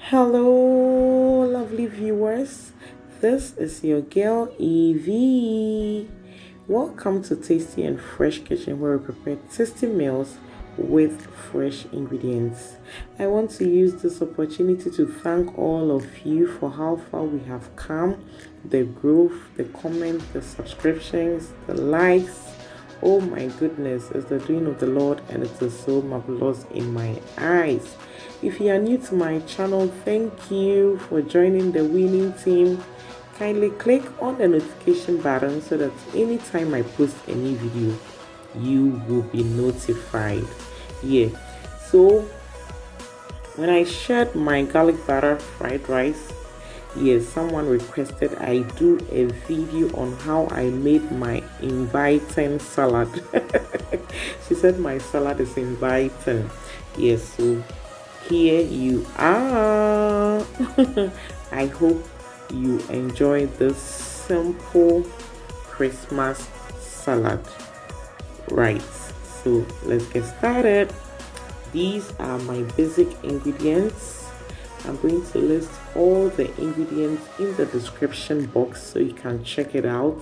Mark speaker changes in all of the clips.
Speaker 1: Hello, lovely viewers. This is your girl Evee. Welcome to Tasty and Fresh Kitchen, where we prepare tasty meals with fresh ingredients. I want to use this opportunity to thank all of you for how far we have come, the growth, the comments, the subscriptions, the likes. Oh my goodness, it's the doing of the Lord, and it is so marvelous in my eyes. If you are new to my channel, thank you for joining the winning team. Kindly click on the notification button so that anytime I post a new video, you will be notified. Yeah, so when I shared my garlic butter fried rice, yes, someone requested I do a video on how I made my inviting salad. She said my salad is inviting. Yes, so here you are. I hope you enjoy this simple Christmas salad. Right, so let's get started. These are my basic ingredients. I'm going to list all the ingredients in the description box so you can check it out.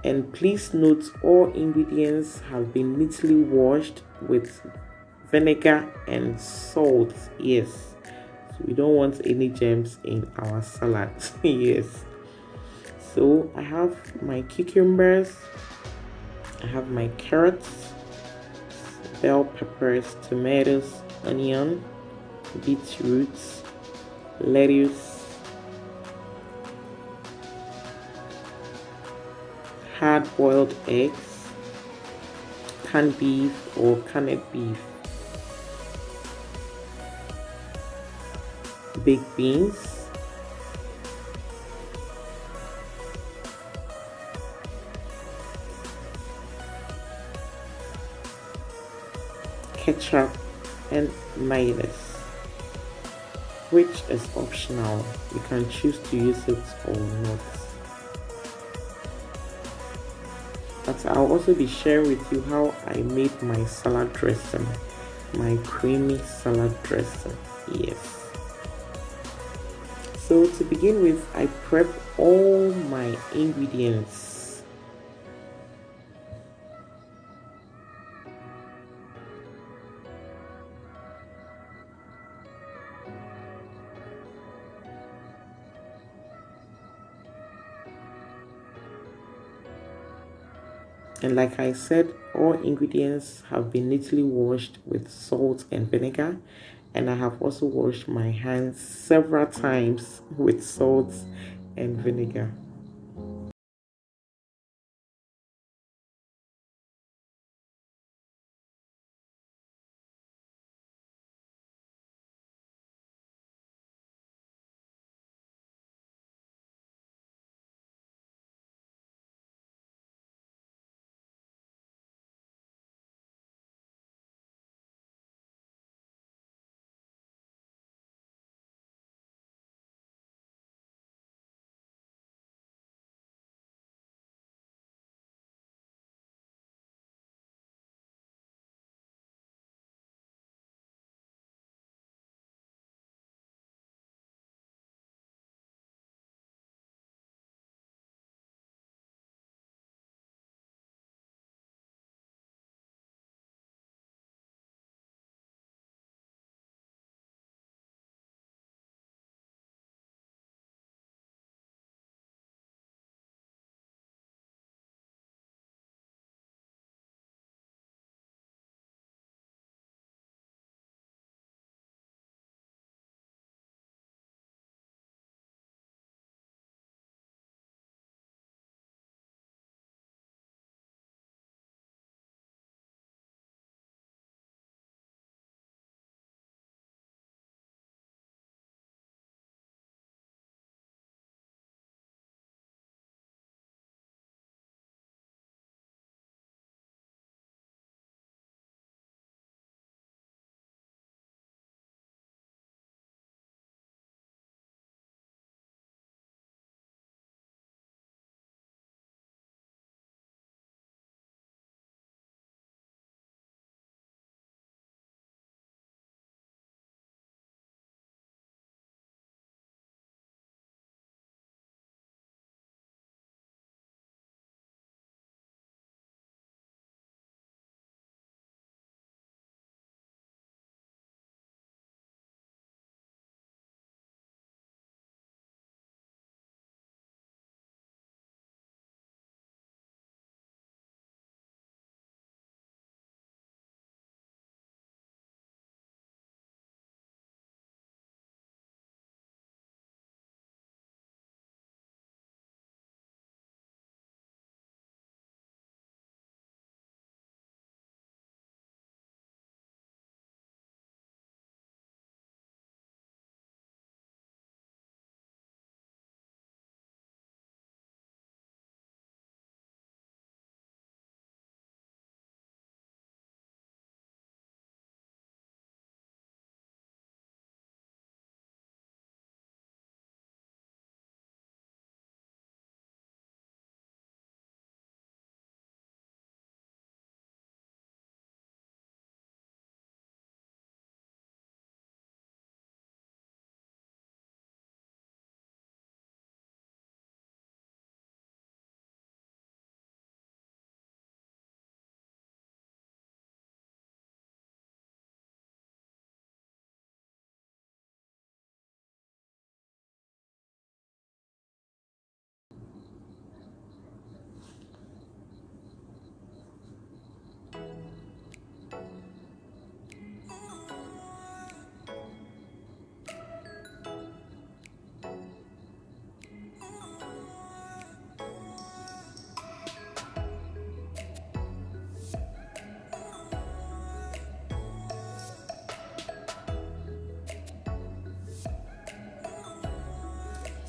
Speaker 1: And please note, all ingredients have been neatly washed with vinegar and salt. Yes, so we don't want any germs in our salad. Yes, so I have my cucumbers, I have my carrots, bell peppers, tomatoes, onion, beetroots, lettuce, hard-boiled eggs, canned beef or canned beef, baked beans, ketchup, and mayonnaise, which is optional. You can choose to use it or not. But I'll also be sharing with you how I made my salad dressing, my creamy salad dressing. Yes. So to begin with, I prep all my ingredients. And like I said, all ingredients have been neatly washed with salt and vinegar. And I have also washed my hands several times with salt and vinegar.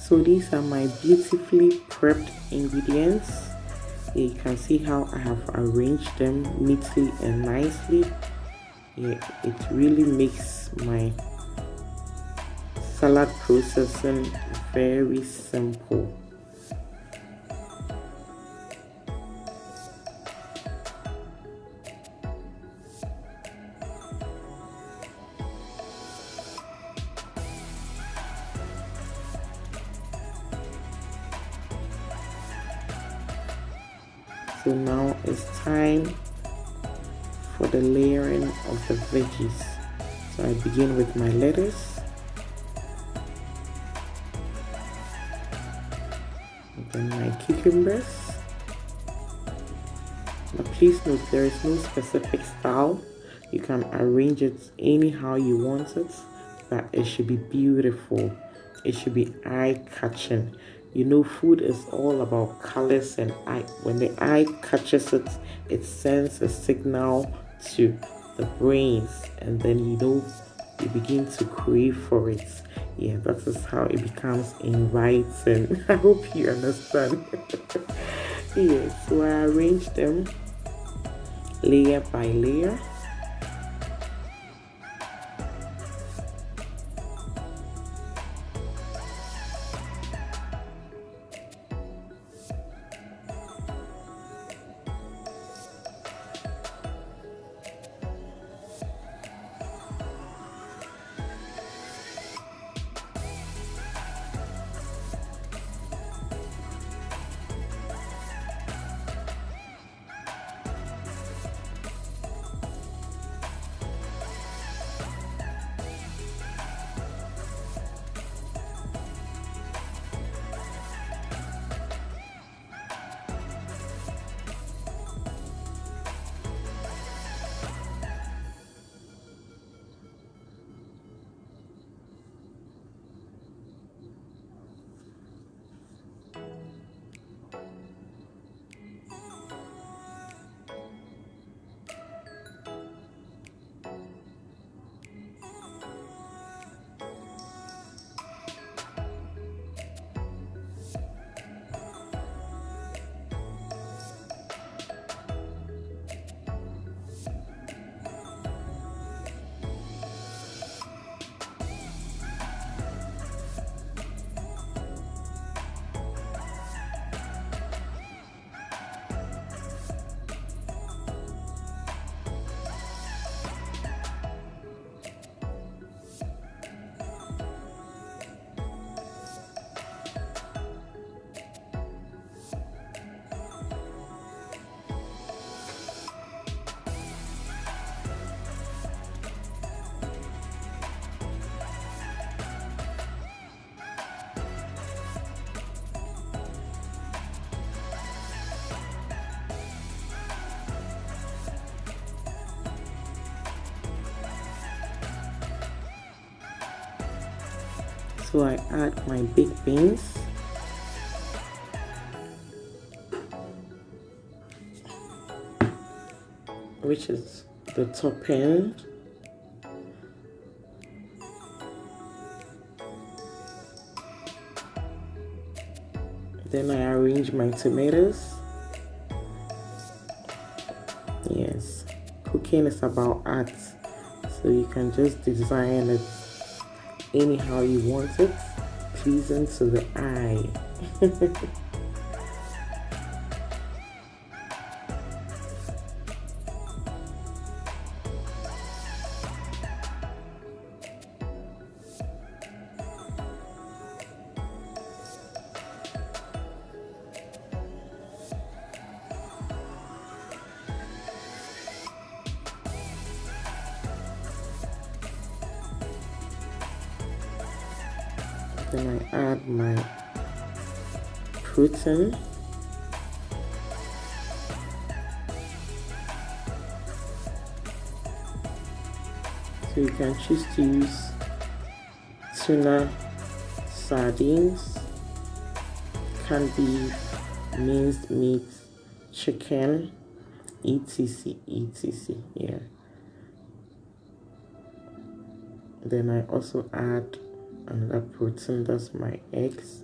Speaker 1: So these are my beautifully prepped ingredients. You can see how I have arranged them neatly and nicely. Yeah, it really makes my salad processing very simple. So now it's time for the layering of the veggies. So I begin with my lettuce, and then my cucumbers. But please note there is no specific style. You can arrange it anyhow you want it, but it should be beautiful. It should be eye-catching. You know, food is all about colors, and eye. When the eye catches it, it sends a signal to the brains, and then you begin to crave for it. Yeah, that is how it becomes inviting. I hope you understand. Yes, so I arrange them layer by layer. So I add my big beans, which is the top end. Then I arrange my tomatoes. Yes, cooking is about art, so you can just design it anyhow you want it, pleasing to the eye. Then I add my protein. So you can choose to use tuna, sardines, canned beef, minced meat, chicken, etc, etc. Yeah. Then I also add another protein, that's my eggs.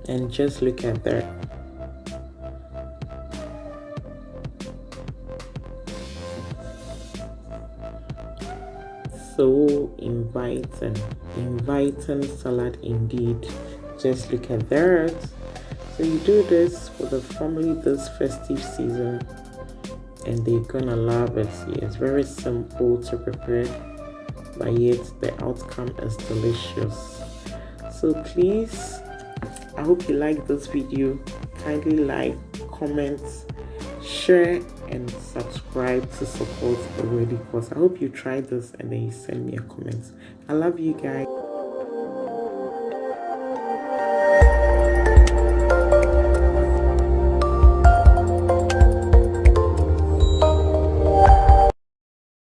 Speaker 1: And just look at that. So inviting salad indeed. Just look at that. So you do this for the family this festive season and they're gonna love it. It's very simple to prepare, but yet the outcome is delicious. So please, I hope you like this video. Kindly like, comment, share and subscribe to support already, because I hope you try this and then you send me a comment. I love you guys.